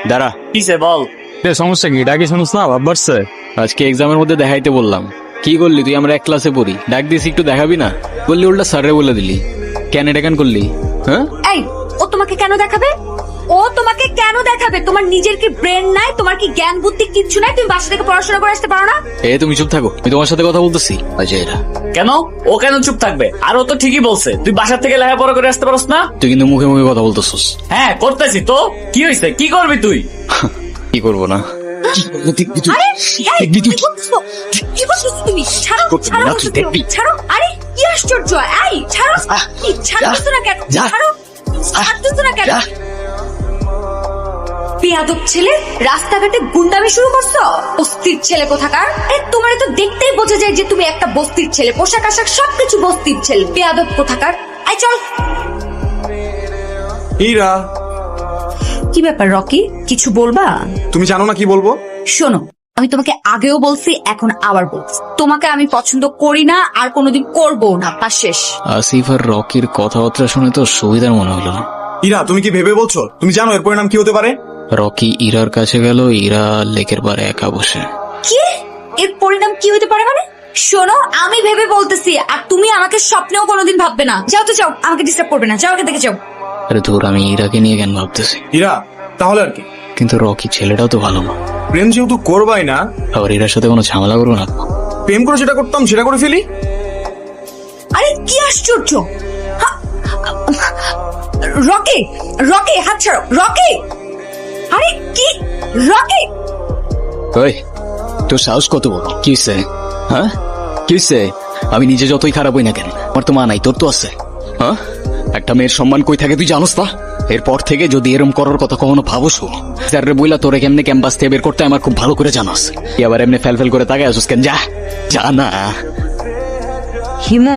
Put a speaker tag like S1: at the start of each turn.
S1: দাঁড়া,
S2: কিসে বল?
S1: সমস্যা কি? ডাকি শুনুস না, ভাব বাড়ছে। আজকে এক্সামের মধ্যে দেখাইতে বললাম, কি করলি তুই? আমরা এক ক্লাসে পড়ি, ডাক দিস একটু দেখাবি না? বললি উল্টা স্যারে বলে দিলি, কেন এটা কেন করলি? হ্যাঁ,
S3: এই ও তোমাকে কেন দেখাবে? ও তোমাকে কেন দেখাবে? তোমার নিজের কি ব্রেন নাই? তোমার কি জ্ঞান বুদ্ধি কিচ্ছু নাই? তুমি বাসা থেকে পড়াশোনা করে আসতে পারো না?
S1: তুমি চুপ থাকো, আমি তোমার সাথে কথা বলতেছি। অজয়রা,
S2: কেন ও কেন চুপ থাকবে? আর ও তো ঠিকই বলছে, তুই বাসা থেকে লেখাপড়া করে আসতে পারস না।
S1: তুই কিন্তু মুখে মুখে কথা বলতেছিস।
S2: হ্যাঁ করতেছি তো, কি হয়েছে? কি করবি তুই?
S1: কি করবো না?
S3: আরে এই, কি করছো? কি করছো তুমি? ছাড়ো, ছাড়ো বলছো তুমি। ছাড়ো। আরে কি আশ্চর্য! এই ছাড়ো, কি ছাড়ছো না কেন? ছাড়ো, ছাড়ছো না কেন? বেয়াদব ছেলে, রাস্তাঘাটে গুন্ডামি শুরু করছো? বস্তির ছেলে কোথাকার! তোমার তো দেখতেই বোঝা যায় যে তুমি একটা বস্তির ছেলে। পোশাক আশাক সবকিছু বস্তির ছেলে। বেয়াদব কোথাকার! আই চল।
S4: ইরা,
S3: কি ব্যাপার রকি, কিছু বলবা?
S4: তুমি জানো না কি বলবো?
S3: শোনো, আমি তোমাকে আগেও বলছি, এখন আবার বলছি, তোমাকে আমি পছন্দ করি না, আর কোনোদিন করবো না। তা শেষ।
S1: আসিফ আর রকির কথাবার্তা শুনে তো সুবিধার মনে হলো না।
S4: ইরা, তুমি কি ভেবে বলছো? তুমি জানো এর পরিণাম কি হতে পারে?
S1: রকি ইরার কাছে গেল, ইরা লেকের পারে একা বসে।
S3: কি? এর পরিণাম কি হতে পারে মানে? শোনো, আমি ভেবে বলতেছি, আর তুমি আমাকে স্বপ্নেও কোনোদিন ভাববে না। যাও তো যাও, আমাকে ডিস্টার্ব করবে না, যাও এখান থেকে যাও।
S1: আরে ধুর, আমি ইরাকে নিয়ে কেন ভাবতেছি?
S4: ইরা, তাহলে আর কি?
S1: কিন্তু রকি ছেলেটাও তো ভালো না।
S4: প্রেম যেহেতু করবাই না,
S1: আবার ইরার সাথে কোনো ঝামেলা করবো না।
S4: প্রেম করে যেটা করতাম সেটা করে ফেলি।
S3: আরে কি আশ্চর্য! রকি, রকি হাত ছাড়ো, রকি! আরে কি রকি!
S1: ওই, তোর সাহস কত বড়? কি হইছে? হ্যাঁ, কি হইছে? আমি নিজে যতই খারাপ হই না কেন, আমার তো মা নাই, তোর তো আছে। হ্যাঁ, একটা মেয়ের সম্মান কই থাকে তুই জানোস না? এরপর থেকে যদি এরম করার কথা কখনো ভাবস, স্যার রে বইলা তোরে কেমনে ক্যাম্পাস থেকে বের করতে আমার খুব ভালো করে জানাস। এবার এমনি ফেল ফেল করে তাকায় আসুস কেন? যা যা না।
S3: হিমু,